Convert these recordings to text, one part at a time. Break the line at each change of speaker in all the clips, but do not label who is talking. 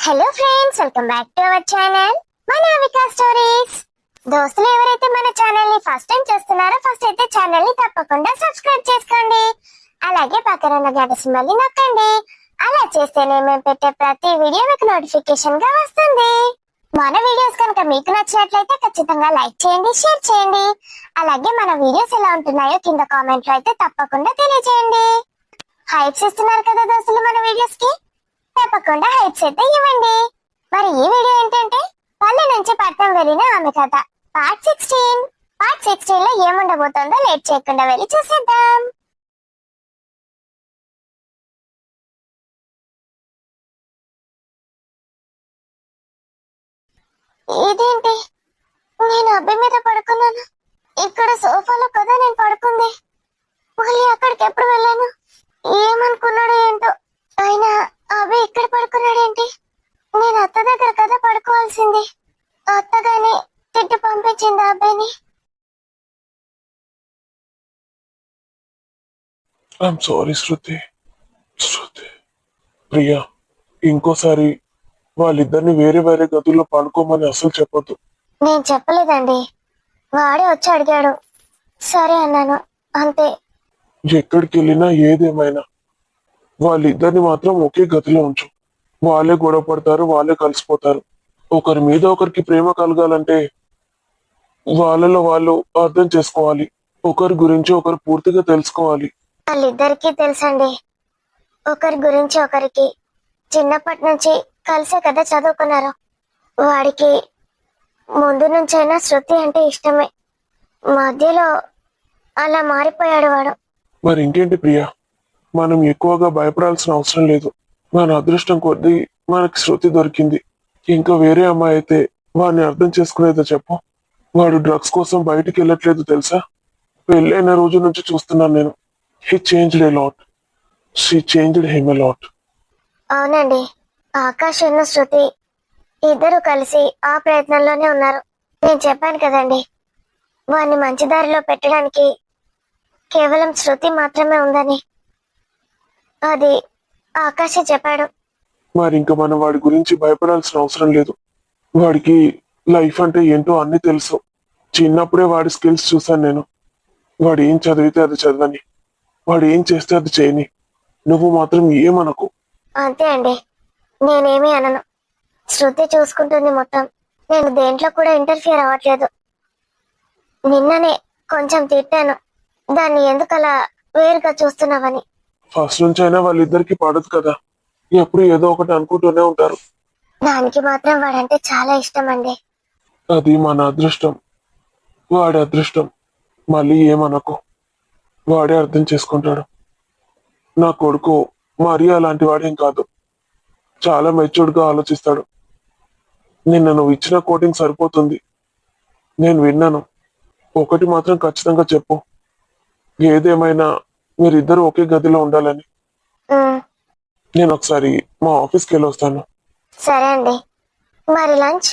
Hello friends, welcome back to our channel Manavika stories. దోస్తులు ఎవరైతే మన ఛానల్ ని ఫస్ట్ టైం చూస్తున్నారో ఫస్ట్ అయితే ఛానల్ ని తప్పకుండా సబ్స్క్రైబ్ చేసుకోండి. అలాగే పక్కన ఉన్న గంట సింబల్ ని నొక్కండి. అలా చేస్తేనే మేము పెట్టే ప్రతి వీడియో మీకు నోటిఫికేషన్ గా వస్తుంది. మన వీడియోస్ కనుక మీకు నచ్చినట్లయితే ఖచ్చితంగా లైక్ చేయండి, షేర్ చేయండి. అలాగే మన వీడియోస్ ఎలా ఉంటున్నాయో కింద కామెంట్ లో అయితే తప్పకుండా తెలియజేయండి. హైప్స్ ఇస్తున్నారు కదా దోస్తులు మన వీడియోస్ కి, తప్పకుండా హైప్స్ అయితే ఇవ్వండి. మరి ఈ వీడియో ఏంటంటే పల్లె నుంచి పట్నం వెళ్ళిన ఆమె కథ పార్ట్ 16. పార్ట్ 16 లో ఏముండబోతుందో లేట్ చేయకుండా వెళ్ళి చూసేద్దాం. ఇదేంటి, నేను అబ్బాయి మీద పడుకున్నాను. ఇక్కడ సోఫాలో కదా నేను పడుకుంది. మళ్ళీ అక్కడికి ఎప్పుడు వెళ్ళాను? ఏమనుకున్నాడో ఏంటో. అయినా అబ్బాయి ఇక్కడ పడుకున్నాడేంటి? నేను అత్త దగ్గర కదా పడుకోవాల్సింది. అత్తగాని తిట్టి పంపించింది అబ్బాయిని.
ఐఎమ్ సారీ శృతి. ప్రియా, ఇంకోసారి వాళ్ళిద్దరిని వేరే వేరే గదుల్లో పడుకోమని అసలు చెప్పొద్దు.
నేను చెప్పలేదండి, వాడే వచ్చి అడిగాడు, సరే అన్నాను, అంతే.
ఎక్కడికి వెళ్ళినా ఏదేమైనా వాళ్ళిద్దరిని మాత్రం ఒకే గదిలో ఉంచు. వాళ్ళే గొడవ పడతారు, వాళ్ళే కలిసిపోతారు. ఒకరి మీద ఒకరికి ప్రేమ కలగాలంటే వాళ్ళలో వాళ్ళు అర్థం చేసుకోవాలి. ఒకరి గురించి ఒకరు పూర్తిగా తెలుసుకోవాలి.
వాళ్ళిద్దరికీ తెలుసండి, ఒకరి గురించి ఒకరికి. చిన్నప్పటి నుంచి కలిసే కదా చదువుకున్నారు. వాడికి ముందు నుంచైనా శృతి అంటే ఇష్టమే. మధ్యలో అలా మారిపోయాడు వాడు.
మరి ఇంకేంటి ప్రియా, మనం ఎక్కువగా భయపడాల్సిన అవసరం లేదు. మన అదృష్టం కొద్దీ మనకి శృతి దొరికింది. ఇంకా వేరే అమ్మాయి అయితే వాడిని అర్థం చేసుకునేదో చెప్పు. వాడు డ్రగ్స్ కోసం బయటికి వెళ్ళట్లేదు తెలుసా. పెళ్ళైన రోజు నుంచి చూస్తున్నాను నేను. He changed a lot. She changed him a lot.
అవునండి, ఆకాష్ ఉన్న శృతి ఇద్దరు కలిసి ఆ ప్రయత్నంలోనే ఉన్నారు. నేను చెప్పాను కదండి, వాడిని మంచి దారిలో పెట్టడానికి కేవలం శృతి మాత్రమే ఉందని. అది ఆకాశే చెప్పాడు.
మరి ఇంకా మనం వాడి గురించి భయపడాల్సిన అవసరం లేదు. వాడికి లైఫ్ అంటే ఏంటో అన్ని తెలుసు. చిన్నప్పుడే వాడి స్కిల్స్ చూశాను నేను. వాడు ఏం చదివితే అది చదవని, వాడు ఏం చేస్తే అది చేయని. నువ్వు మాత్రం ఏమనకు.
అంతే అండి, నేనేమీ అనను. శృతి చూసుకుంటుంది మొత్తం. నేను దేంట్లో కూడా ఇంటర్ఫియర్ అవ్వట్లేదు. నిన్ననే కొంచెం తిట్టాను, దాన్ని ఎందుకలా వేరుగా చూస్తున్నావని.
ఫస్ట్ నుంచి అయినా వాళ్ళిద్దరికి పడదు కదా. ఎప్పుడు ఏదో ఒకటి అనుకుంటూనే ఉంటారు.
దానికి మాత్రం వాడంటే చాలా ఇష్టం అండి.
అది మన అదృష్టం, వాడి అదృష్టం. మళ్ళీ ఏమనకు, వాడే అర్థం చేసుకుంటాడు. నా కొడుకు మరీ అలాంటి వాడేం కాదు. చాలా మెచ్యూర్డ్ గా ఆలోచిస్తాడు. నిన్న నువ్వు ఇచ్చిన కోటింగ్ సరిపోతుంది. నేను విన్నాను. ఒకటి మాత్రం ఖచ్చితంగా చెప్పు, ఏదేమైనా మీరిద్దరు ఒకే గదిలో ఉండాలని. నేను ఒకసారి మా ఆఫీస్కి వెళ్ళి వస్తాను.
సరే అండి, మరి లంచ్?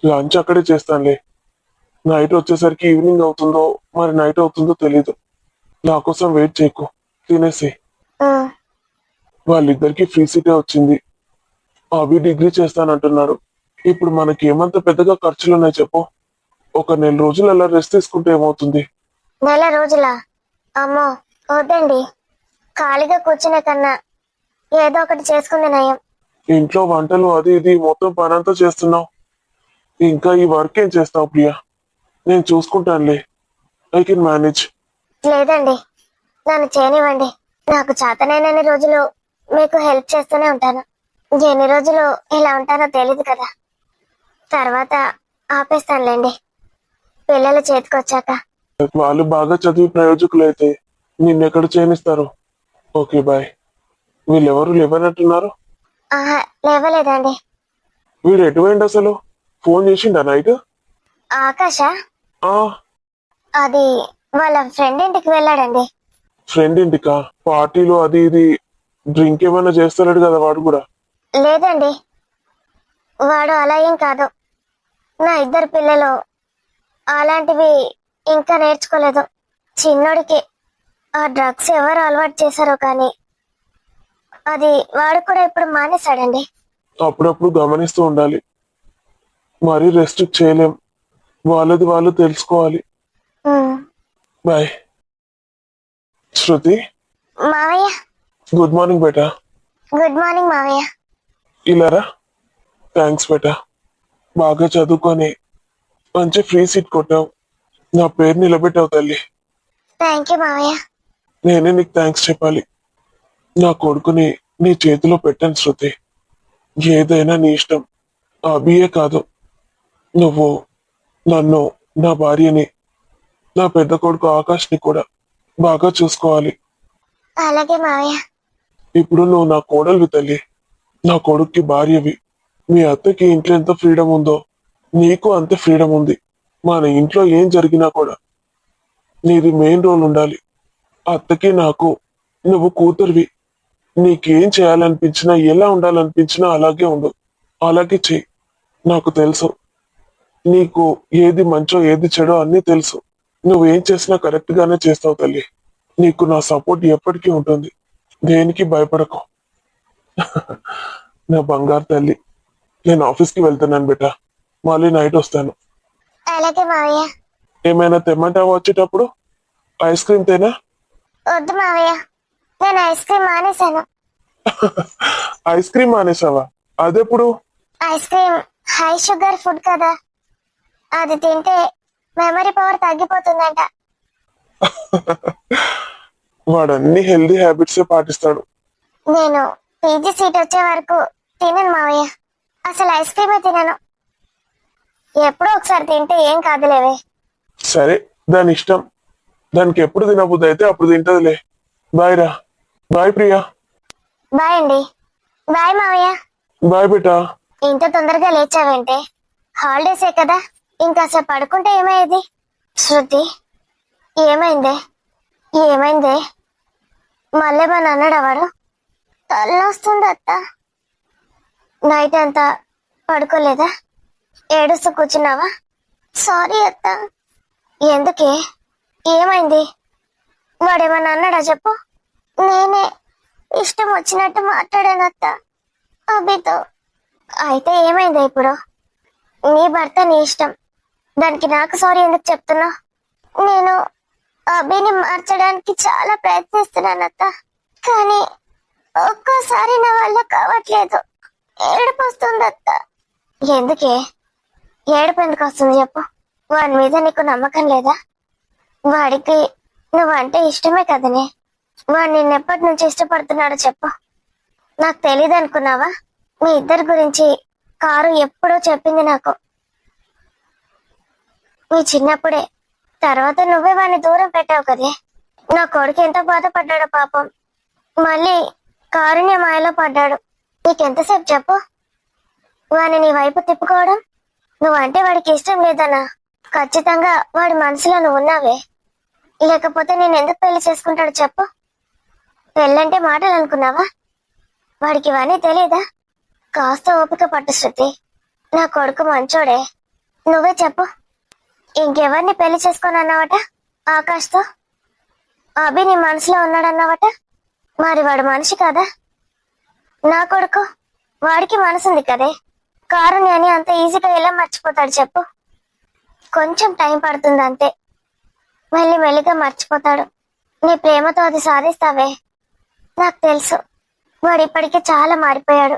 లంచ్ అక్కడే చేస్తానులే. నైట్ వచ్చేసరికి ఈవినింగ్ అవుతుందో మరి నైట్ అవుతుందో తెలీదు. నా కోసం వెయిట్ చేయకు, తినేసి. వాళ్ళిద్దరికి ఫ్రీ సీటే వచ్చింది. అవి డిగ్రీ చేస్తానంటున్నాడు. ఇప్పుడు మనకి ఏమంత పెద్దగా ఖర్చులున్నాయి చెప్పు. ఒక నెల రోజులు అలా రెస్ట్ తీసుకుంటే ఏమవుతుంది?
నెల రోజులా? అమ్మో వద్దండి, ఖాళీగా కూర్చునే కన్నా ఏదో ఒకటి చేసుకుంది నయం.
ఇంట్లో వంటలు అది ఇది మొత్తం పనంతా చేస్తున్నావు. ఇంకా ఈ వర్క్ ఏం చేస్తావు ప్రియా? నేను చూసుకుంటానులే. I can manage.
లేదండి, నన్ను చేయనివ్వండి. నాకు చేతనైనన్ని రోజులు మీకు హెల్ప్ చేస్తూనే ఉంటాను. ఎన్ని రోజులు ఇలా ఉంటానో తెలీదు కదా. తర్వాత ఆపేస్తానులేండి, పిల్లల చేతికొచ్చాక.
వాళ్ళు బాగా చదివి ప్రయోజకులైతే నిన్నెక్కడ చేయనిస్తారు. Okay bye. వీళ్ళెవరు లేవనట్టున్నారు.
ఆహా, లేవలేదండి.
వీడు ఎటువైంది అసలు? ఫోన్ చేసిండా నైట్?
ఆకాశ
ఆ
అది వాళ్ళ ఫ్రెండ్ ఇంటికి వెళ్ళాడండి.
ఫ్రెండ్ ఇంటికా? పార్టీలో అది ఇది డ్రింక్ ఏమైనా చేస్తాడు కదా వాడు కూడా?
లేదండి, వాడు అలా ఏం కాదు. నా ఇద్దరు పిల్లలు అలాంటివి ఇంకా నేర్చుకోలేదు. చిన్నోడికి ఆ డ్రగ్స్ ఎవరు అలవాటు చేశారో కానీ అది వాడు కూడా ఇప్పుడు మానేశాడండి.
అప్పుడప్పుడు గమనిస్తూ ఉండాలి. మరీ రెస్ట్రిక్ట్ చేయలేం. వాళ్ళది వాళ్ళు తెలుసుకోవాలి.
ఉమ్,
బాయ్. శృతి,
మావయ్య.
గుడ్ మార్నింగ్ బేటా.
గుడ్ మార్నింగ్ మావయ్య.
ఇలారా. థ్యాంక్స్ బేటా. బాగా చదువుకొని మంచి ఫ్రీ సీట్ కొట్టావు. నా పేరు నిలబెట్టావు తల్లి.
థ్యాంక్ యూ మావయ్య.
నేనే నీకు థ్యాంక్స్ చెప్పాలి. నా కొడుకుని నీ చేతిలో పెట్టాను శృతి. ఏదైనా నీ ఇష్టం. అభియే కాదు, నువ్వు నన్ను, నా భార్యని, నా పెద్ద కొడుకు ఆకాష్ని కూడా బాగా చూసుకోవాలి.
అలాగే మావయ్య.
ఇప్పుడు నువ్వు నా కోడలివి తల్లి. నా కొడుక్కి భార్యవి. మీ అత్తకి ఇంట్లో ఎంత ఫ్రీడమ్ ఉందో నీకు అంతే ఫ్రీడమ్ ఉంది. మన ఇంట్లో ఏం జరిగినా కూడా నీది మెయిన్ రోల్ ఉండాలి. అత్తకి నాకు నువ్వు కూతురివి. నీకేం చేయాలనిపించినా ఎలా ఉండాలనిపించినా అలాగే ఉండు. అలాగే చెయ్యి. నాకు తెలుసు నీకు ఏది మంచో ఏది చెడో అన్నీ తెలుసు. నువ్వేం చేసినా కరెక్ట్ గానే చేస్తావు తల్లి. నీకు నా సపోర్ట్ ఎప్పటికీ ఉంటుంది. దేనికి భయపడకు. నా బంగారు తల్లి. నేను ఆఫీస్కి వెళ్తున్నాను బేటా. మళ్ళీ నైట్ వస్తాను.
అలాగే మావయ్య.
ఏమైనా తెమ్మంటావా వచ్చేటప్పుడు? ఐస్ క్రీమ్ తేనా?
వద్దు మావయ్య, నేను ఐస్ క్రీమ్ మానేశాను.
ఐస్ క్రీమ్ మానేసావా? అదెప్పుడు?
Ice cream high sugar food కదా, అది తింటే మెమరీ పవర్ తగ్గిపోతుందంట.
వాడన్ని హెల్దీ హ్యాబిట్సే పాటిస్తాడు.
నేను పీజీ సీట్ వచ్చే వరకు తినను మావయ్య. అసలు ఐస్ క్రీమే తినను. ఎప్పుడో ఒకసారి తింటే ఏం కాదులేవే.
సరే, దాని ఇష్టం. దానికి ఎప్పుడు తినబుద్ధి అయితే అప్పుడు తింటదిలే. బాయ్ రా. బాయ్ ప్రియా.
బాయ్ అండి. బాయ్ మావయ్య.
బాయ్ బేటా.
ఇంత తొందరగా లేచావేంటే? హాలిడేసే కదా, ఇంకాసేపు పడుకుంటే ఏమయ్యేది? శృతి, ఏమైందే? ఏమైందే? మళ్ళేమని అన్నాడా వాడు? తలనొస్తుంది అత్త. నైట్ అంతా పడుకోలేదా? ఏడుస్తూ కూర్చున్నావా? సారీ అత్త. ఎందుకే? ఏమైంది? వాడేమన్నా అన్నాడా చెప్పు. నేనే ఇష్టం వచ్చినట్టు మాట్లాడానత్త అభితో. అయితే ఏమైంది ఇప్పుడు? నీ భర్త నీ ఇష్టం, దానికి నాకు సారీ ఎందుకు చెప్తున్నా? నేను అభిని మార్చడానికి చాలా ప్రయత్నిస్తున్నానత్త, కానీ ఒక్కోసారి నా వల్ల కావట్లేదు. ఏడుపు వస్తుంది అత్త. ఎందుకే? ఏడుపు ఎందుకు వస్తుంది చెప్పు. వాడి మీద నీకు నమ్మకం లేదా? వాడికి నువ్వంటే ఇష్టమే కదనే. వాడు నిన్నెప్పటి నుంచి ఇష్టపడుతున్నాడో చెప్పు. నాకు తెలీదు అనుకున్నావా? మీ ఇద్దరి గురించి కారు ఎప్పుడో చెప్పింది నాకు, మీ చిన్నప్పుడే. తర్వాత నువ్వే వాడిని దూరం పెట్టావు కదే. నా కొడుకు ఎంత బాధపడ్డాడో పాపం. మళ్ళీ కారుణ్య మాయలో పడ్డాడు. నీకెంతసేపు చెప్పు వాడిని నీ వైపు తిప్పుకోవడం? నువ్వంటే వాడికి ఇష్టం లేదనా? ఖచ్చితంగా వాడి మనసులో నువ్వు ఉన్నావే. లేకపోతే నేను ఎందుకు పెళ్లి చేసుకుంటాడు చెప్పు? పెళ్ళంటే మాటలు అనుకున్నావా? వాడికి ఇవన్నీ తెలీదా? కాస్త ఓపిక పట్టు శృతి. నా కొడుకు మంచోడే. నువ్వే చెప్పు. ఇంకెవరిని పెళ్లి చేసుకోనన్నావట? ఆకాష్తో. అభి నీ మనసులో ఉన్నాడన్నావట. మరి వాడు మనిషి కదా? నా కొడుకు, వాడికి మనసుంది కదే. కారుణ్యాన్ని అంత ఈజీగా ఎలా మర్చిపోతాడు చెప్పు? కొంచెం టైం పడుతుంది అంతే. మెల్లిగా మర్చిపోతాడు. నీ ప్రేమతో అది సాధిస్తావే. నాకు తెలుసు వాడు ఇప్పటికే చాలా మారిపోయాడు.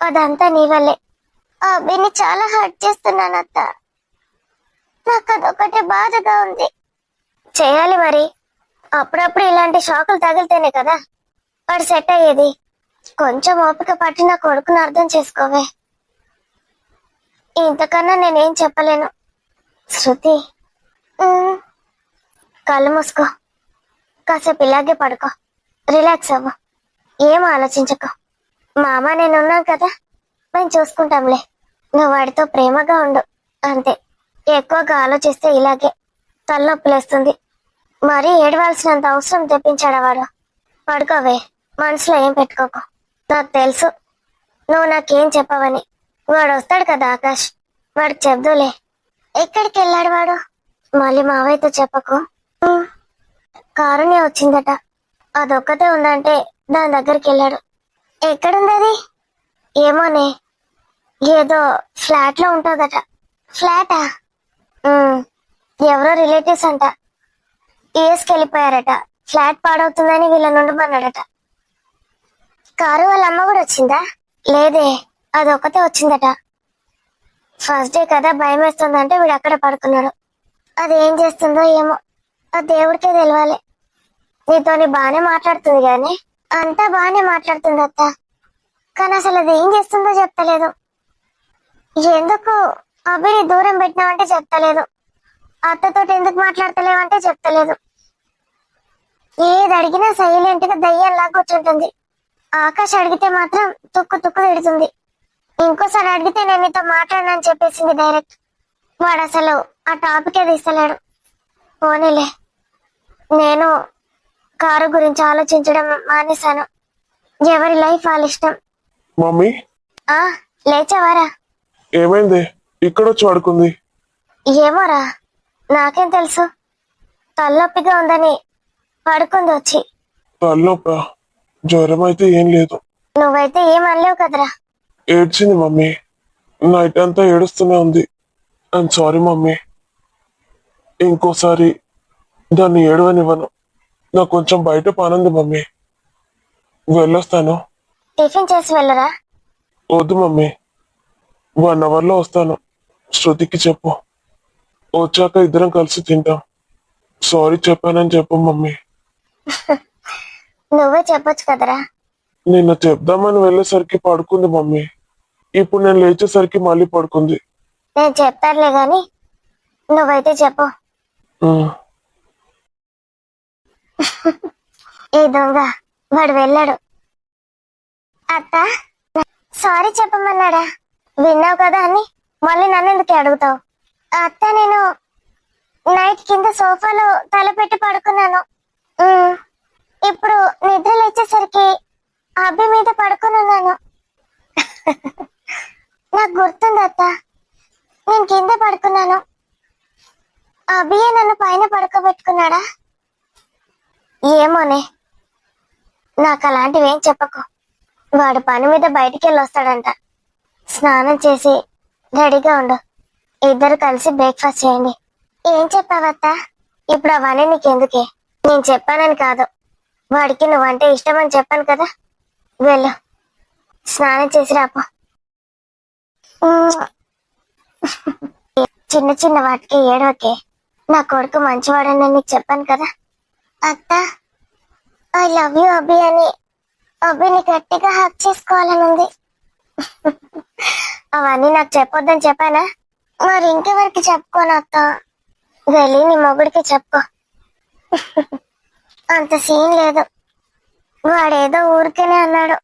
అదంతా నీ వల్లే. ఆ అబ్బాయిని చాలా హర్ట్ చేస్తున్నానత్త. నాకు అదొకటే బాధగా ఉంది. చేయాలి మరి. అప్పుడప్పుడు ఇలాంటి షాకులు తగిలితేనే కదా వాడు సెట్ అయ్యేది. కొంచెం ఓపిక పట్టి నా కొడుకును అర్థం చేసుకోవే. ఇంతకన్నా నేనేం చెప్పలేను. శృతి, కళ్ళు మూసుకో. కాసేపు ఇలాగే పడుకో. రిలాక్స్ అవ్వు. ఏం ఆలోచించకు. మా అమ్మ నేనున్నాం కదా, మేము చూసుకుంటాంలే. నువ్వు వాడితో ప్రేమగా ఉండు అంతే. ఎక్కువగా ఆలోచిస్తే ఇలాగే తలనొప్పిలేస్తుంది. మరీ ఏడవలసినంత అవసరం తెప్పించాడా వాడు? పడుకోవే. మనసులో ఏం పెట్టుకోకు. నాకు తెలుసు నువ్వు నాకేం చెప్పవని. వాడు వస్తాడు కదా ఆకాష్, వాడికి చెప్దూలే. ఎక్కడికి వెళ్ళాడు వాడు? మళ్ళీ మావయ్యతో చెప్పకు. కారుణ్య వచ్చిందట, అదొక్కతే ఉందంటే దాని దగ్గరికి వెళ్ళాడు. ఎక్కడుంది అది? ఏమోనే, ఏదో ఫ్లాట్ లో ఉంటుందట. ఫ్లాటా? ఎవరో రిలేటివ్స్ అంట యుఎస్కి వెళ్ళిపోయారట. ఫ్లాట్ పాడవుతుందని వీళ్ళ నుండమన్నాడట. కారు వాళ్ళ అమ్మ కూడా వచ్చిందా? లేదే, అదొక్కతే వచ్చిందట. ఫస్ట్ డే కదా, భయం వేస్తుందంటే వీడు అక్కడ పడుకున్నాడు. అది ఏం చేస్తుందో ఏమో, ఆ దేవుడికే తెలవాలి. నీతోని బాగానే మాట్లాడుతుంది గాని, అంతా బాగానే మాట్లాడుతుంది అత్త, కానీ అసలు అది ఏం చేస్తుందో చెప్తలేదు. ఎందుకు అభిని దూరం పెట్టినావంటే చెప్తలేదు, అత్తతో ఎందుకు మాట్లాడతలేవంటే చెప్తలేదు. ఏది అడిగినా సైలెంట్ గా దయ్యంలా కూర్చుంటుంది. ఆకాష్ అడిగితే మాత్రం తుక్కు తుక్కు తిడుతుంది. ఇంకోసారి అడిగితే నేను నీతో మాట్లాడనని చెప్పేసింది డైరెక్ట్. వాడు అసలు ఆ టాపికే తీస్తలేడు. పోనీలే, నేను కారు గురించి ఆలోచించడం మానేశాను. ఎవరి లైఫ్ వాళ్ళ ఇష్టం.
మమ్మీ,
ఆ లేచావారా?
ఏమైంది ఇక్కడొచ్చి పడుకుంది?
ఏమోరా, నాకేం తెలుసు. తలనొప్పిగా ఉందని పడుకుంది వచ్చి.
తలనొప్ప? జ్వరం అయితే ఏం లేదు.
నువ్వైతే ఏం అనలేవు కదరా.
ఏడ్చింది మమ్మీ, నైట్ అంతా ఏడుస్తూనే ఉంది. ఐఎమ్ సారీ మమ్మీ, ఇంకోసారి దాన్ని ఏడవనివ్వను. నాకు కొంచెం బయట పనుంది మమ్మీ, వెళ్ళొస్తాను.
టిఫిన్ చేసి వెళ్ళరా?
వద్దు మమ్మీ, 1 అవర్లో వస్తాను. శృతికి చెప్పు, వచ్చాక ఇద్దరం కలిసి తింటాం. సారీ చెప్పానని చెప్పు మమ్మీ.
నువ్వే చెప్పొచ్చు కదరా.
నిన్న చెప్దామని వెళ్ళేసరికి పడుకుంది మమ్మీ, ఇప్పుడు నేను లేచేసరికి మళ్ళీ పడుకుంది.
నేను చెప్తానులే గాని నువ్వైతే చెప్పు.
ఉమ్,
ఈ దొంగ వాడు వెళ్ళాడు. అత్త, సారీ చెప్పమన్నాడా? విన్నావు కదా అని మళ్ళీ నన్ను ఎందుకు అడుగుతావు? అత్త, నేను నైట్ కింద సోఫాలో తలపెట్టి పడుకున్నాను. ఇప్పుడు నిద్ర లేచేసరికి అబ్బి మీద పడుకుని ఉన్నాను. నాకు గుర్తుంది అత్త, నేను కింద పడుకున్నాను. అభియే నన్ను పైన పడుకోబెట్టుకున్నాడా? ఏమోనే, నాకు అలాంటివి ఏం చెప్పకు. వాడు పని మీద బయటికి వెళ్ళి వస్తాడంట. స్నానం చేసి రెడీగా ఉండు, ఇద్దరు కలిసి బ్రేక్ఫాస్ట్ చేయండి. ఏం చెప్పావత్తా? ఇప్పుడు అవన్నీ నీకెందుకే? నేను చెప్పానని కాదు, వాడికి నువ్వంటే ఇష్టమని చెప్పాను కదా. వెళ్ళు, స్నానం చేసి రాపో. చిన్న చిన్న వాటికి ఏడవకే. నా కొడుకు మంచివాడని నీకు చెప్పాను కదా. అత్త, ఐ లవ్ యూ అభి అని అభిని గట్టిగా హక్ చేసుకోవాలని ఉంది. అవన్నీ నాకు చెప్పొద్దని చెప్పానా? మరి ఇంకెవరికి చెప్పుకోను అత్త. వెళ్ళి నీ మొగుడికి చెప్పుకో. అంత సీన్ లేదు. వాడేదో ఊరికేనే అన్నాడు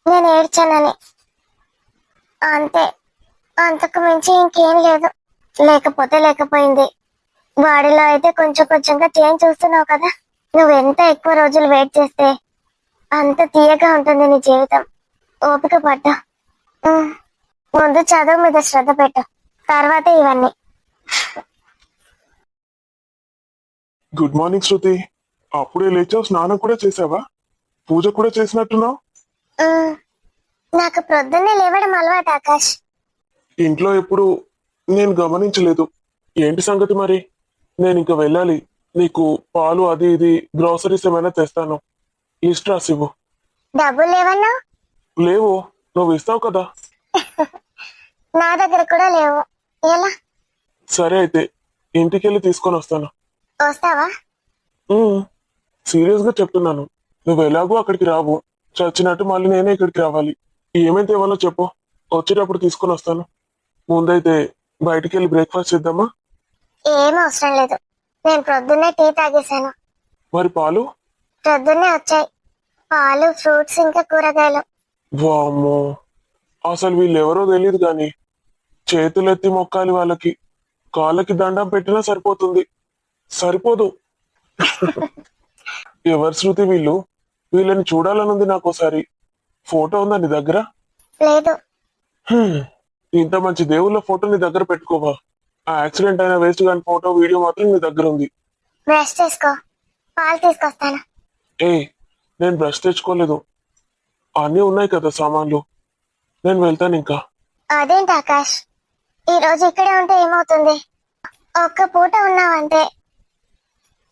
నేను ఏడ్చానని, అంతే. అంతకు మించి ఇంకేం లేదు. లేకపోతే లేకపోయింది. వాడిలో అయితే కొంచెం కొంచెంగా చేంజ్ చూస్తున్నావు కదా. నువ్వెంత ఎక్కువ రోజులు వెయిట్ చేస్తే అంత తీయగా ఉంటుంది నీ జీవితం. ఓపిక పట్టు. ముందు చదువు మీద శ్రద్ధ పెట్టు, తర్వాత ఇవన్నీ.
గుడ్ మార్నింగ్ శృతి, అప్పుడే లేచావు, స్నానం కూడా చేసావా? పూజ కూడా చేసినట్టున్నావు.
నాకు ప్రొద్దున్నే లేవడం అలవాటు ఆకాష్.
ఇంట్లో ఎప్పుడు నేను గమనించలేదు. ఏంటి సంగతి మరి? నేను ఇంకా వెళ్ళాలి. నీకు పాలు అది ఇది గ్రోసరీస్ ఏమైనా తెస్తాను, లిస్ట్ రాసివ్వు.
డబ్బులు లేవన్నా?
లేవు, నువ్వు ఇస్తావు కదా.
నా దగ్గర కూడా లేవు. ఎలా?
సరే అయితే ఇంటికి వెళ్ళి తీసుకొని వస్తాను.
వస్తావా?
సీరియస్ గా చెప్తున్నాను, నువ్వు ఎలాగో అక్కడికి రావు. చచ్చినట్టు మళ్ళీ నేనే ఇక్కడికి రావాలి. ఏమేం తేవాలో చెప్పు, వచ్చేటప్పుడు తీసుకొని వస్తాను. ముందైతే బయటికి వెళ్ళి బ్రేక్ఫాస్ట్ చేద్దామా?
ఏం అవసరం లేదు, నేను ప్రొద్దున్నే టీ తాగేశాను.
మరి పాలు?
ప్రొద్దున్నే వచ్చాయి. పాలు, ఫ్రూట్స్, ఇంకా కూరగాయలు.
వామ్మో, అసలు వీళ్ళెవరో తెలియదు కానీ చేతులెత్తి మొక్కాలి వాళ్ళకి. కాళ్ళకి దండం పెట్టినా సరిపోతుంది. సరిపోదు. ఎవరు శృతి వీళ్ళు? వీళ్ళని చూడాలనుంది నాకు. ఒకసారి ఫోటో ఉందా నీ దగ్గర?
లేదు.
ఇంత మంచి దేవుళ్ళ ఫోటో నీ దగ్గర పెట్టుకోవా? ఆ యాక్సిడెంట్ అయిన వేస్ట్ గాని ఫోటో వీడియో మాత్రం నీ దగ్గర ఉంది.
బ్రష్ చేసుకో, పాలు తీసుకొస్తాను.
ఏ, నేను బ్రష్ తెచ్చుకోలేదు, అన్నీ ఉన్నాయి కదా సామాన్లు. నేను వెళ్తాను ఇంకా.
అదేంటి ఆకాష్, ఈ రోజు ఇక్కడే ఉంటే ఏమవుతుంది? ఒక్క పూట ఉన్నావంతే.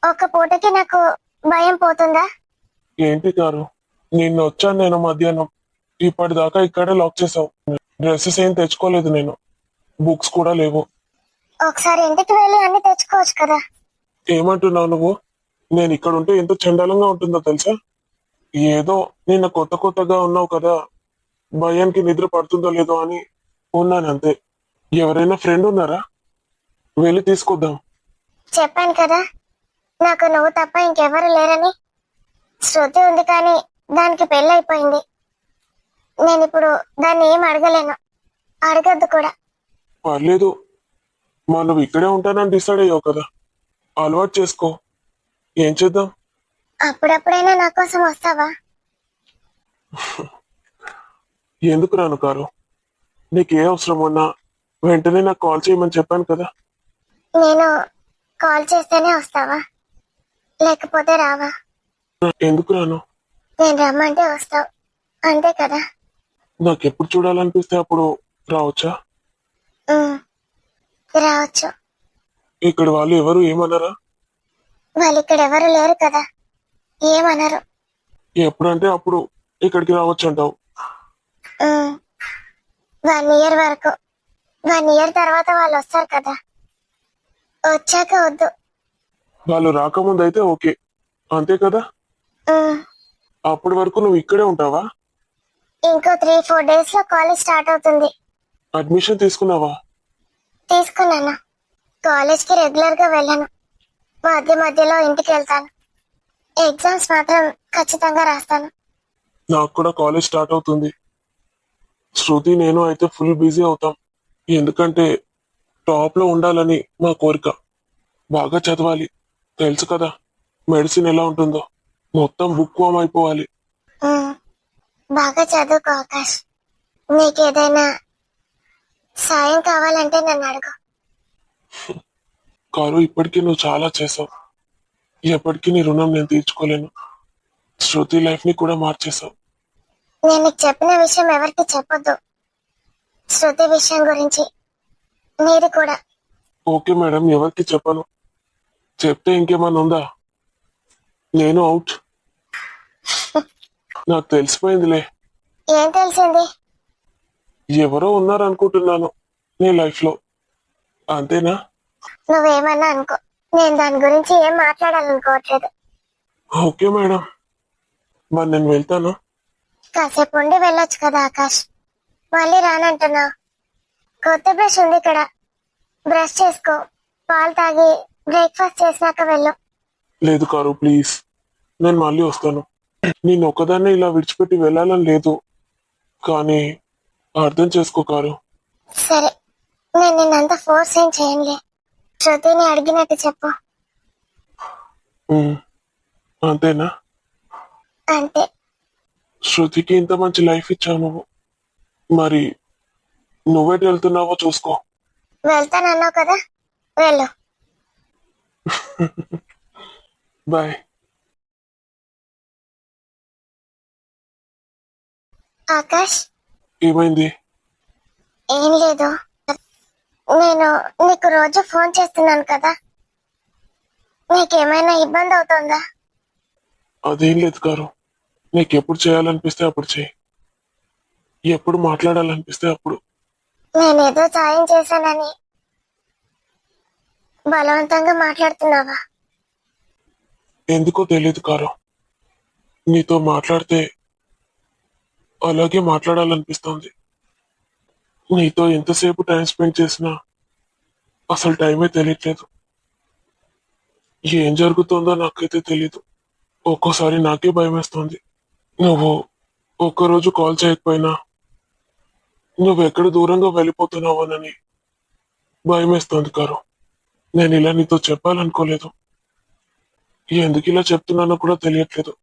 ఒక్క పూటకి నాకు భయం పోతుందా?
ఏంటి కారు, నిన్న వచ్చాను నేను మధ్యాహ్నం. ఇప్పటిదాకా ఇక్కడే లాక్ చేసావు. డ్రెస్సెస్ ఏం తెచ్చుకోలేదు నేను. బుక్స్ కూడా లేవు.
ఒకసారి ఇంటికి వెళ్ళి అన్ని తెచ్చుకోవచ్చు కదా.
ఏమంటున్నావు నువ్వు? నేను ఇక్కడ ఉంటే ఎంత చండాలంగా ఉంటుందో తెలుసా? ఏదో నిన్న కొత్త కొత్తగా ఉన్నావు కదా, భయానికి నిద్ర పడుతుందో లేదో అని ఉన్నాను అంతే. ఎవరైనా ఫ్రెండ్ ఉన్నారా? వెళ్ళి తీసుకొద్దాం.
చెప్పాను కదా, నాకు నువ్వు తప్ప ఇంకెవరు లేరని. శృతి ఉంది కానీ దానికి పెళ్ళైపోయింది. నేను ఇప్పుడు దాన్ని ఏం అడగలేను, అడగద్దు కూడా.
పర్లేదు, మనం ఇక్కడే ఉంటానని డిసైడ్ అయ్యావు కదా, అలవాటు చేసుకో. ఏం చేద్దాం?
అప్పుడప్పుడైనా నా కోసం వస్తావా?
ఎందుకు రాను కారు? నీకు ఏ అవసరం ఉన్నా వెంటనే నాకు కాల్ చేయమని చెప్పాను కదా.
నేను కాల్ చేస్తేనే వస్తావా, లేకపోతే రావా?
ఎందుకు రాను?
నేను రమ్మంటే వస్తావు, అంతే కదా.
నాకు ఎప్పుడు చూడాలనిపిస్తే అప్పుడు రావచ్చా?
ఉమ్, రావచ్చు.
ఇక్కడ వాళ్ళు ఎవరు ఏమన్నారా?
వాళ్ళు ఇక్కడ ఎవరు లేరు కదా, ఏమనరు.
ఎప్పుడంటే అప్పుడు ఇక్కడికి రావచ్చు అంటావు.
1 ఇయర్ వరకు. 1 ఇయర్ తర్వాత వాళ్ళు వస్తారు కదా, వచ్చాక వద్దు.
వాళ్ళు రాకముందు అయితే ఓకే, అంతే కదా.
ఉమ్,
అప్పటి వరకు నువ్వు ఇక్కడే ఉంటావా?
ఇంకో 3-4 డేస్ లో కాలేజ్ స్టార్ట్ అవుతుంది.
అడ్మిషన్ తీసుకున్నావా?
తీసుకున్నాను. కాలేజ్ కి రెగ్యులర్ గా వెళ్ళను, మధ్య మధ్యలో ఇంటికి వెళ్తాను. ఎగ్జామ్స్ మాత్రం ఖచ్చితంగా రాస్తాను.
నాకు కూడా కాలేజ్ స్టార్ట్ అవుతుంది. శృతి నేను అయితే ఫుల్ బిజీ అవుతాం. ఎందుకంటే టాప్ లో ఉండాలని మా కోరిక. బాగా చదవాలి, తెలుసు కదా మెడిసిన్ ఎలా ఉంటుందో. మొత్తం బుక్ వామ్ అయిపోవాలి.
ఉమ్, బాగా చదువుకో ఆకాష్. నీకేదైనా సాయం కావాలంటే నన్ను అడుగు.
కారు, ఇప్పటికీ నువ్వు చాలా చేసావు. ఎప్పటికీ నీ రుణం నేను తీర్చుకోలేను. శృతి లైఫ్ ని కూడా మార్చేసావు.
నేను నీకు చెప్పిన విషయం ఎవరికి చెప్పొద్దు, శృతి విషయం గురించి. మీరు కూడా.
ఓకే మేడం, ఎవరికి చెప్పను. చెప్తే ఇంకేమన్నా ఉందా? నేను అవుట్. నాకు తెలిసిపోయిందిలే.
ఏం తెలిసింది?
ఎవరో ఉన్నారనుకుంటున్నాను నీ లైఫ్ లో, అంతేనా?
నువ్వేమన్నా అనుకో, నేను దాని గురించి ఏం మాట్లాడాలనుకోవట్లేదు.
ఓకే మేడం, మరి నేను వెళ్తాను.
కాసేపు ఉండి వెళ్ళొచ్చు కదా ఆకాష్, మళ్ళీ రానంటున్నావు. కొత్త బ్రష్ ఉంది ఇక్కడ, బ్రష్ చేసుకో, పాలు తాగి బ్రేక్ఫాస్ట్ చేసినాక వెళ్ళు.
లేదు కారు, ప్లీజ్, నేను మళ్ళీ వస్తాను. నేను ఒక్కదాన్నే ఇలా విడిచిపెట్టి వెళ్ళాలని లేదు, కానీ అర్థం చేసుకో కారు.
సరే, నేను నిన్నంతా ఫోర్స్ ఏం చేయనులే. శృతిని అడిగినట్టు చెప్పు,
అంతేనా?
అంతే.
శృతికి ఇంత మంచి లైఫ్ ఇచ్చావు నువ్వు, మరి నువ్వేటి వెళ్తున్నావో చూసుకో.
వెళ్తానన్నావు కదా, వెళ్ళు.
బాయ్.
ఆకాష్,
ఏమైంది?
ఏం లేదు. నేను నీకు రోజు ఫోన్ చేస్తున్నాను కదా, నీకేమైనా ఇబ్బంది అవుతుందా?
అదేం లేదు కారు, నీకు ఎప్పుడు చేయాలనిపిస్తే అప్పుడు చేయి, ఎప్పుడు మాట్లాడాలనిపిస్తే అప్పుడు.
నేనేదో సాయం చేశానని బలవంతంగా మాట్లాడుతున్నావా?
ఎందుకో తెలియదు కారు, నీతో మాట్లాడితే అలాగే మాట్లాడాలనిపిస్తోంది. నీతో ఎంతసేపు టైం స్పెండ్ చేసినా అసలు టైమే తెలియట్లేదు. ఏం జరుగుతుందో నాకైతే తెలీదు. ఒక్కోసారి నాకే భయం వేస్తుంది. నువ్వు ఒక్కరోజు కాల్ చేయకపోయినా నువ్వెక్కడ దూరంగా వెళ్ళిపోతున్నావోనని భయం వేస్తోంది కారు. నేను ఇలా నీతో చెప్పాలనుకోలేదు. ఎందుకు ఇలా చెప్తున్నానో కూడా తెలియట్లేదు.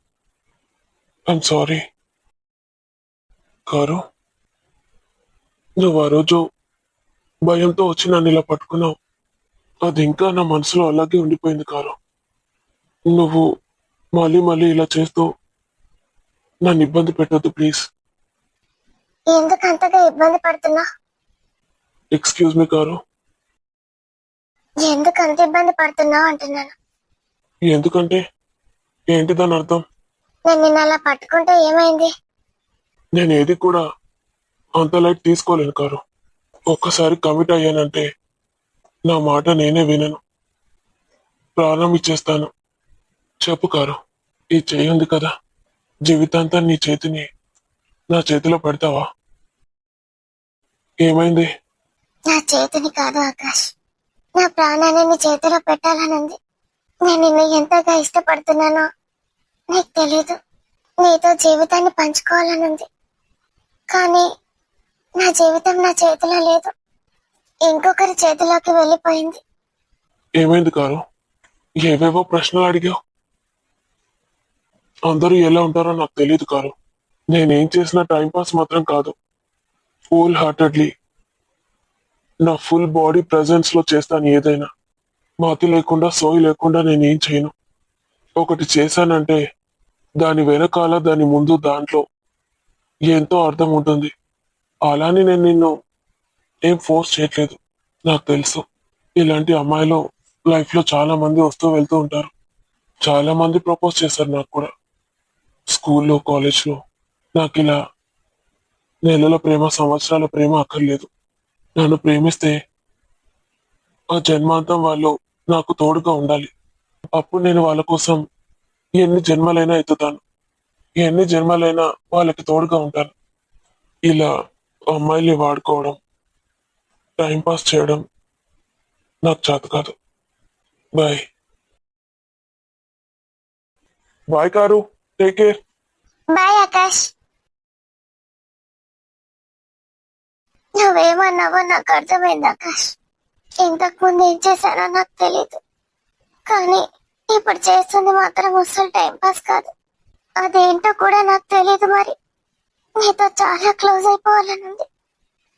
I'm sorry car. నువ్వు ఆ రోజు భయంతో వచ్చి నన్ను ఇలా పట్టుకున్నావు, అది ఇంకా నా మనసులో అలాగే ఉండిపోయింది కారు. నువ్వు మళ్ళీ మళ్ళీ ఇలా చేస్తూ నన్ను ఇబ్బంది పెట్టొద్దు ప్లీజ్.
ఎందుకు అంతగా ఇబ్బంది పడుతున్నా?
Excuse me car.
ఎందుకు అంత ఇబ్బంది పడుతున్నావు అంటున్నాను.
ఎందుకంటే ఏంటి దాని అర్థం?
నేను నిన్న అలా పట్టుకుంటే ఏమైంది?
నేను ఏది కూడా అంత లైట్ తీసుకోలేను కారు. ఒక్కసారి కమిట్ అయ్యానంటే నా మాట నేనే వినను, ప్రాణం ఇచ్చేస్తాను. చెప్పు కారు, ఈ చెయ్యి ఉంది కదా, జీవితాంతం నీ చేతిని నా చేతిలో పెడతావా? ఏమైంది?
నా చేతిని కాదు ఆకాష్, నా ప్రాణాన్ని నీ చేతిలో పెట్టాలనుంది. నేను నిన్ను ఎంతగా ఇష్టపడుతున్నానో నీకు తెలీదు. నీతో జీవితాన్ని పంచుకోవాలనుంది. కానీ నా జీవితం నా చేతిలో లేదు, ఇంకొకరి చేతిలోకి వెళ్ళిపోయింది.
ఏమైంది కారు? ఏవేవో ప్రశ్నలు అడిగావు. అందరూ ఎలా ఉంటారో నాకు తెలియదు కారు. నేనేం చేసినా టైంపాస్ మాత్రం కాదు. ఫుల్ హార్టెడ్లీ నా ఫుల్ బాడీ ప్రెజెన్స్ లో చేస్తాను ఏదైనా. మాతి లేకుండా సోయి లేకుండా నేనేం చేయను. ఒకటి చేశానంటే దాని వెనకాల దాని ముందు దాంట్లో ఎంతో అర్థం ఉంటుంది. అలానే నేను నిన్ను ఏం ఫోర్స్ చేయట్లేదు. నాకు తెలుసు ఇలాంటి అమ్మాయిలు లైఫ్ లో చాలా మంది వస్తూ వెళ్తూ ఉంటారు. చాలా మంది ప్రపోజ్ చేశారు నాకు కూడా, స్కూల్లో కాలేజ్లో. నాకు ఇలా నెలల ప్రేమ సంవత్సరాల ప్రేమ అక్కర్లేదు. నన్ను ప్రేమిస్తే ఆ జన్మాంతం వాళ్ళు నాకు తోడుగా ఉండాలి. అప్పుడు నేను వాళ్ళ కోసం ఎన్ని జన్మలైనా ఎత్తుతాను, ఎన్ని జన్మలైనా వాళ్ళకి తోడుగా ఉంటాను. ఇలా అమ్మాయిల్ని వాడుకోవడం, టైంపాస్ చేయడం నాకు చేత కాదు. Bye. Bye car, take care.
Bye Akash. నువ్వేమన్నావో నాకు అర్థమైంది ఆకాష్. ఇంతకు ముందు ఏం చేశానో నాకు తెలీదు, కానీ ఇప్పుడు చేస్తుంది మాత్రం అసలు టైం పాస్ కాదు. అదేంటో కూడా నాకు తెలీదు. మరి నీతో చాలా క్లోజ్ అయిపోవాలనుంది.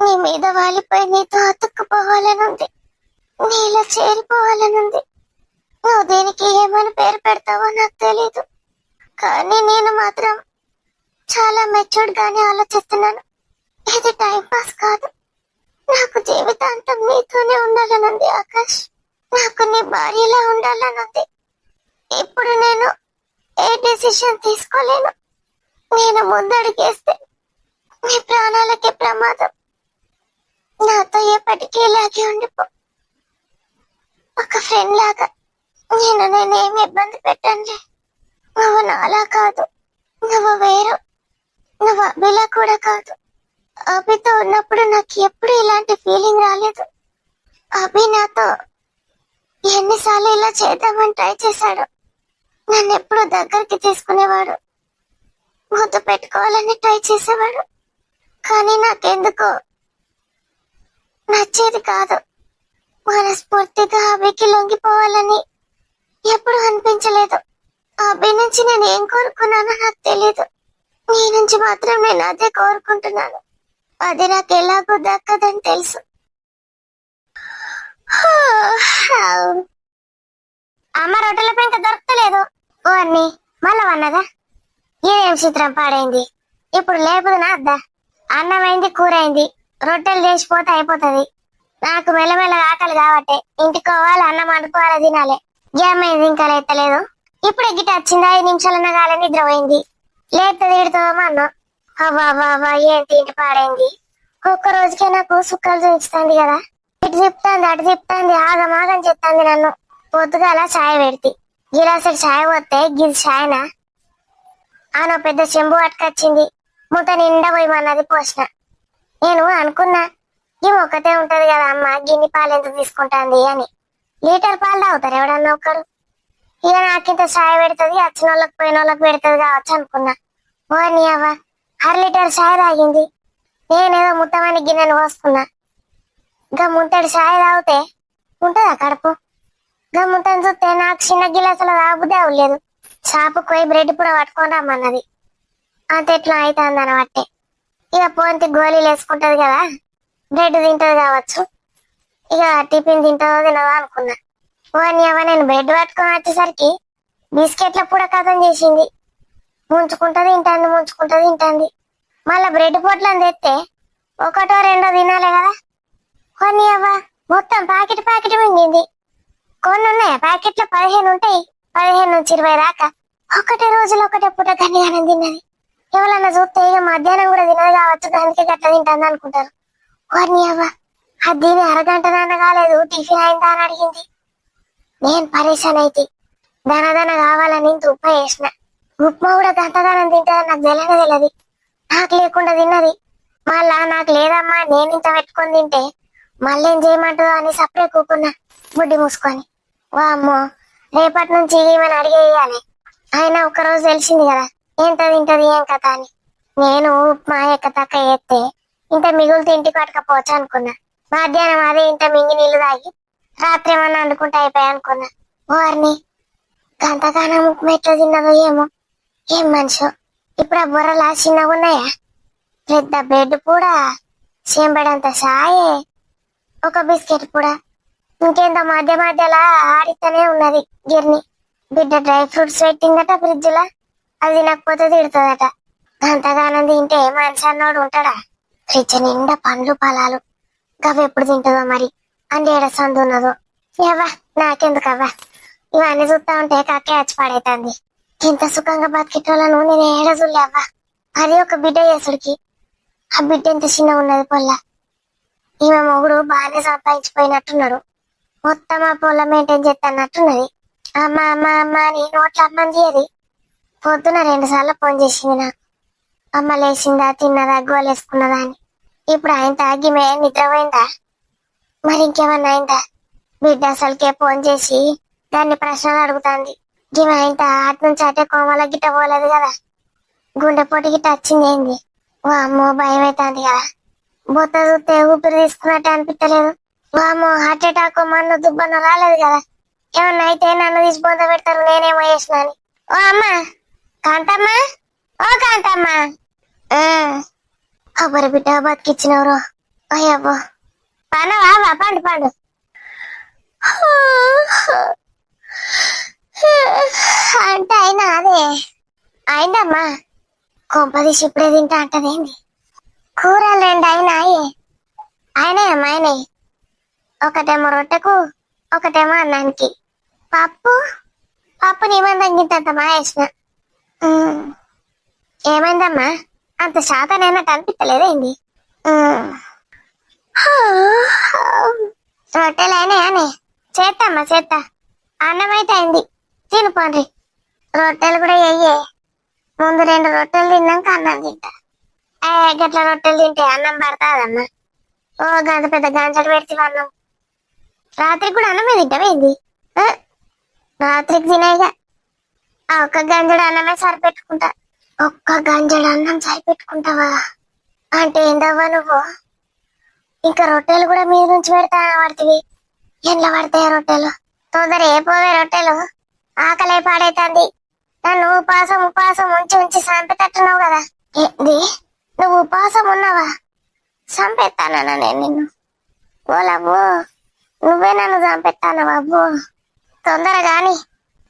నీ మీద వాలిపోయి నీతో అతుక్కుపోవాలనుంది. నీలో చేరిపోవాలనుంది. నువ్వు దీనికి ఏమని పేరు పెడతావో నాకు తెలీదు, కానీ నేను మాత్రం చాలా మెచ్యూర్డ్ గానే ఆలోచిస్తున్నాను. ఇది టైం పాస్ కాదు. నాకు జీవితాంతం నీతోనే ఉండాలనుంది ఆకాష్. నాకు నీ భార్యలా ఉండాలనుంది. ఇప్పుడు నేను ఏ డెసిషన్ తీసుకోలేను. నేను ముందడుగేస్తే నీ ప్రాణాలకే ప్రమాదం. నాతో ఎప్పటికీ ఇలాగే ఉండిపో. ఒక ఫ్రెండ్ లాగా నేనేమి ఇబ్బంది పెట్టండి. నువ్వు నాలా కాదు, నువ్వు వేరు. నువ్వు అభిలా కూడా కాదు. అభితో ఉన్నప్పుడు నాకు ఎప్పుడు ఇలాంటి ఫీలింగ్ రాలేదు. అభి నాతో ఎన్నిసార్లు ఇలా చేద్దామని ట్రై చేశాడు. నన్ను ఎప్పుడు దగ్గరికి తీసుకునేవాడు, ముద్దు పెట్టుకోవాలని ట్రై చేసేవాడు. కానీ నాకెందుకో నచ్చేది కాదు. మనస్ఫూర్తిగా అభికి లొంగిపోవాలని ఎప్పుడు అనిపించలేదు. అభి నుంచి నేను ఏం కోరుకున్నానో నాకు తెలీదు. నీ నుంచి మాత్రం నేను అదే కోరుకుంటున్నాను. అది నాకు ఎలాగో దక్కదని తెలుసు. అమ్మ రొట్టెల పెంక దొరకలేదు. ఓ అన్ని మళ్ళా వన్నదా? ఇదేం చిత్రం పాడైంది. ఇప్పుడు లేపుదునా అద్దా? అన్నమైంది, కూర అయింది, రొట్టెలు చేసిపోతే అయిపోతుంది. నాకు మెల్లమెల్ల ఆకలి కాబట్టి ఇంటికోవాలి, అన్నం అనుకోవాలి, తినాలి. ఏమైంది ఇంకా లేతలేదు? ఇప్పుడే గిట వచ్చింది. 5 నిమిషాలన్నా కాలే నిద్రపోయింది. లేత తిడుతుందమ్మా అన్నం. అవ్వా ఏంటి ఇంటి పాడైంది. ఒక్క రోజుకే నాకు సుక్కలు చూపిస్తుంది కదా. ఇటు చెప్తాంది, అటు చెప్తాంది, ఆగమాగం చెప్తాంది నన్ను. పొద్దుగాల చాయ్ పెడితే గిలాసుడు చాయ్ పోతే గిది చాయనా? ఆనో పెద్ద చెంబు పట్టుకొచ్చింది. మూత నిండా పోయమన్నది, పోసిన. నేను అనుకున్నా ఈ ఒక్కతే ఉంటది కదా అమ్మ, గిన్ని పాలు ఎంత తీసుకుంటాంది అని. లీటర్ పాలు తాగుతారు ఎవడన్నా ఒక్కడు. ఇక నాకింత చాయ్ పెడుతుంది, వచ్చిన వాళ్ళకి పోయిన వాళ్ళకి పెడుతుంది కావచ్చు అనుకున్నా. ఓ నీ అవ్వ 1/2 లీటర్ చాయ్ తాగింది. నేనేదో ముట్టమని గిన్నెను పోసుకున్నా. గా ముంతడి చాయ్ తాగితే ఉంటుందా కడుపు? గా ముంతని చూస్తే నాకు చిన్న గిలాసులో తాగుబుద్దే అవ్వలేదు. షాపుకు పోయి బ్రెడ్ కూడా పట్టుకొని రమ్మన్నది. అంత ఎట్లా అవుతుంది అనబట్టే. ఇక పోంతి గోళీలు వేసుకుంటది కదా, బ్రెడ్ తింటది కావచ్చు. ఇక టిఫిన్ తింటుందో తినదో అనుకున్నా. ఓని అవ్వ నేను బ్రెడ్ పట్టుకొని వచ్చేసరికి బిస్కెట్ల కూడా కథం చేసింది. ముంచుకుంటది ఇంటాంది, ముంచుకుంటది ఇంటాంది. మళ్ళా బ్రెడ్ పొట్లను తెస్తే ఒకటో రెండో తినాలి కదా. కొన్ని అవ్వా మొత్తం ప్యాకెట్ ప్యాకెట్ మింగింది. కొన్ని ఉన్నాయా ప్యాకెట్లో 15 ఉంటాయి, 15 నుంచి 20 దాకా. ఒకటే రోజులో ఒకటే పూట గన్నిగానం తిన్నది. ఎవరన్నా చూస్తే ఇక మధ్యాహ్నం కూడా తినదు కావచ్చు, దానికి గట్ల తింటుంది అనుకుంటారు. కొన్ని అవ్వ అది తిని అరగంట నాన్న కాలేదు, టిఫిన్ అయిందా అని అడిగింది. నేను పరేషాన్ అయితే దనదన కావాలని ఇంత ఉప్మా చేసిన. ఉప్మా కూడా గంటగానం తింటుందని నాకు తెలియదు. నాకు లేకుండా తిన్నది. మళ్ళా నాకు లేదమ్మా నేను ఇంత పెట్టుకొని తింటే మళ్ళీ ఏం చేయమంటుందో అని సపరే కూకున్నా బుడ్డి మూసుకొని. వామ్మో రేపటి నుంచి ఏమని అడిగేయాలి. అయినా ఒక్కరోజు తెలిసింది కదా ఎంత తింటది ఏం కథ అని. నేను ఉప్మా ఎక్కతక్క ఎత్తే ఇంత మిగులు ఇంటికి పట్టుకపోవచ్చు అనుకున్నా. మధ్యాహ్నం అదే ఇంత మింగి నీళ్లు తాగి రాత్రి ఏమన్నా అనుకుంటా అయిపోయా అనుకున్నా. వారిని గంతగానం ఉప్మా ఎట్లా తిన్నదో ఏమో, ఏం మనిషో. ఇప్పుడు ఆ బుర్రలా చిన్నగా ఉన్నాయా? పెద్ద బ్రెడ్ కూడా, చెంబడంత సాయే, ఒక బిస్కెట్ కూడా. ఇంకేంత మధ్య మధ్యలా ఆడితేనే ఉన్నది గిర్ని. బిడ్డ డ్రై ఫ్రూట్స్ పెట్టిందట ఫ్రిడ్జ్ లా, అది తినకపోతే తిడుతుందట. అంతగానం తింటే మనిషి అన్నోడు ఉంటాడా? ఫ్రిడ్జ్ నిండా పండ్లు పొలాలు, గవి ఎప్పుడు తింటుందో మరి, అంటే ఏడ సందు ఉన్నదో. ఎవ్వా నాకెందుకవ్వా, ఇవన్నీ చూస్తా ఉంటే కక్కే వచ్చి పడైతుంది. ఇంత సుఖంగా బతికేటోళ్ళను నేను ఏడ చూడలేవ్వా. అది ఒక బిడ్డ చేసుడికి, ఆ బిడ్డ ఎంత చిన్న ఉన్నది పొల్ల. ఈమె మొగుడు బాగానే సంపాదించిపోయినట్టున్నాడు, మొత్తం ఆ పొల్ల మెయింటైన్ చేస్తున్నట్టున్నది. అమ్మ అమ్మ అమ్మ అని నోట్ల అమ్మని చేయది. పొద్దున 2 సార్లు ఫోన్ చేసింది నాకు. అమ్మ లేచిందా, తిన్నదా, గోలేసుకున్నదా అని. ఇప్పుడు ఆయన తాగి మే నిద్రపోయిందా, మరి ఇంకేమన్నా అయిందా? బిడ్డ అసలుకే ఫోన్ చేసి దాన్ని ప్రశ్నలు అడుగుతాంది. గిమె ఆయన అటు నుంచి అటే కోమల గిట్ట పోలేదు కదా, గుండెపోటు గిట్ట వచ్చింది ఏంది? వామ్మో భయం అవుతుంది కదా. బొత్త చూస్తే ఊపిరి తీసుకున్నట్టే అనిపించలేదు. వామ్మో హార్ట్ అటాక్ మన్ను దుబ్బన్న రాలేదు కదా, ఏమన్నా అయితే నన్ను తీసి బొంద పెడతారు నేనేమో చేసిన అని. ఓ అమ్మ కాంతమ్మా, ఓ కాంతమ్మా. అబ్బరి బిడ్డ బతికిచ్చినవరు. అయ్యబ్బో పండవా, పండు పండు. అంటే అయినా అదే అయిందమ్మా. కొంపదీసి ఇప్పుడే తింటా అంటదేంది? కూరలు 2 అయినాయి. అయినాయమ్మా అయినాయి. ఒకటేమో రొట్టెకు, ఒకటేమో అన్నానికి. పప్పు నీ మందం గింతంత మాయేసిన. ఏమైందమ్మా, అంత శాతనైనట్టు అనిపించలేదేంది? రొట్టెలు అయినాయానే? చేస్తామ్మా చేస్తా. అన్నం అయితే అయింది, తినిపోండి. రొట్టెలు కూడా వెయ్యే, ముందు 2 రొట్టెలు తిన్నాక అన్నం తింటా. గట్ల రొట్టెలు తింటే అన్నం పడతాదమ్మా. ఓ గంట పెద్ద గంజలు పెడితే అన్నం. రాత్రికి కూడా అన్నమే తింటావేంది? రాత్రికి తినేగా ఆ ఒక్క గంజడు అన్నమే సరిపెట్టుకుంటా. ఒక్క గంజడు అన్నం సరిపెట్టుకుంటావా అంటే ఏందవ్వా నువ్వు? ఇంకా రొట్టెలు కూడా మీద నుంచి పెడతా పడుతుంది. ఎండ్ల పడతాయి రొట్టెలు. తొందర ఏ పోవే రొట్టెలు, ఆకలే పాడైతుంది. నన్ను ఉపాసం ఉంచి చంపేటట్టున్నావు కదా. ఏంది నువ్వు ఉపాసం ఉన్నావా? చంపేస్తానా నేను నిన్ను? ఓలబ్బో నువ్వే నన్ను చంపేస్తాను బాబు. తొందర గాని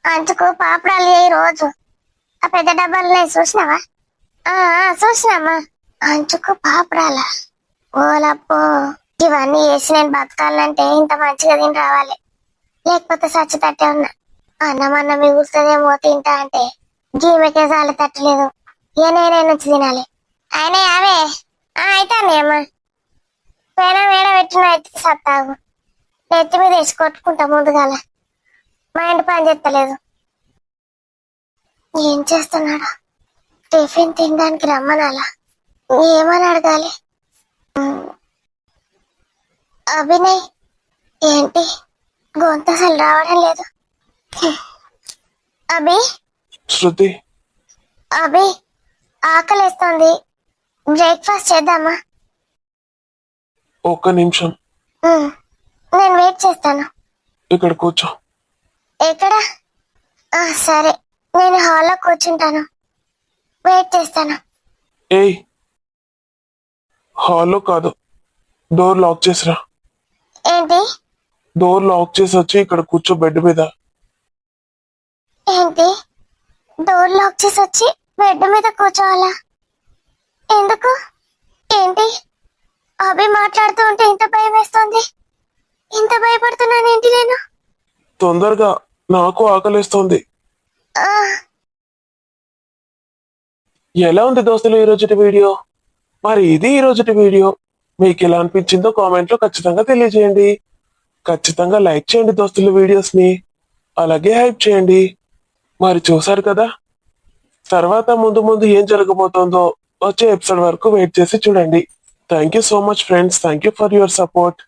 అంచుకు పాపడాలు చేయి రోజు. ఆ పెద్ద డబ్బాలు చూసినావా? చూసినామా. అంచుకు పాపడాల? ఓలబ్బో ఇవన్నీ వేసి నేను బతకాలంటే ఇంత మంచిగా తిని రావాలి, లేకపోతే సచ్చి తట్టే ఉన్నా. అన్నం మిగులుతుందేమో తింటా అంటే గీమెకే జాలి తట్టలేదు. నేనే నుంచి తినాలి. అయినా అవే అయితానే అమ్మా. పేన వేడ పెట్టిన ఎత్తికి సత్తాగు, నెత్తి మీద వేసి కొట్టుకుంటా ముందుగాల. మా ఇంటి పని చేస్తలేదు. ఏం చేస్తున్నాడు? టిఫిన్ తినడానికి రమ్మనాలా? ఏమని అడగాలి? అభినయ్ ఏంటి గొంతు అసలు రావడం లేదు. అభి
శృతి,
అభి ఆకలిస్తుంది, బ్రేక్ఫాస్ట్ చేద్దామా?
ఒక్క నిమిషం.
నేను వెయిట్ చేస్తాను.
ఇక్కడ కూర్చో.
ఎక్కడ? సరే నేను హాల్లో కూర్చుంటాను, వెయిట్ చేస్తాను.
ఏయ్ హాల్లో కాదు, డోర్ లాక్ చేసిరా.
ఏంటి?
డోర్ లాక్ చేసి వచ్చి ఇక్కడ కూర్చో బెడ్ మీద.
ఏంటి డోర్ లాక్ చేసి వచ్చి బెడ్ మీద కూర్చోవాలా? ఎందుకు? ఏంటి? అభి మాట్లాడుతూ ఉంటే ఇంత భయం వేస్తుంది. ఇంత భయపడుతున్నానేంటి నేను?
తొందరగా, నాకు ఆకలిస్తోంది.
ఆ,
ఎలా ఉంది దోస్తులు ఈ రోజుటి వీడియో? మరి ఇది ఈ రోజుటి వీడియో. మీకు ఎలా అనిపించిందో కామెంట్ లో ఖచ్చితంగా తెలియజేయండి. ఖచ్చితంగా లైక్ చేయండి దోస్తుల వీడియోస్ ని, అలాగే హైప్ చేయండి. మరి చూసారు కదా, తర్వాత ముందు ముందు ఏం జరగబోతోందో వచ్చే ఎపిసోడ్ వరకు వెయిట్ చేసి చూడండి. Thank you so much friends, thank you for your support.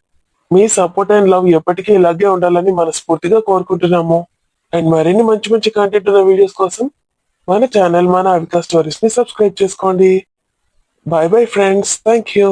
Me support and love ఎప్పటికీ ఇలాగే ఉండాలని మనస్ఫూర్తిగా కోరుకుంటున్నాము. అండ్ మరిన్ని మంచి మంచి కంటెంట్ ఉన్న వీడియోస్ కోసం మన ఛానల్ మన అవికా స్టోరీస్ ని సబ్స్క్రైబ్ చేసుకోండి. Bye bye friends, thank you.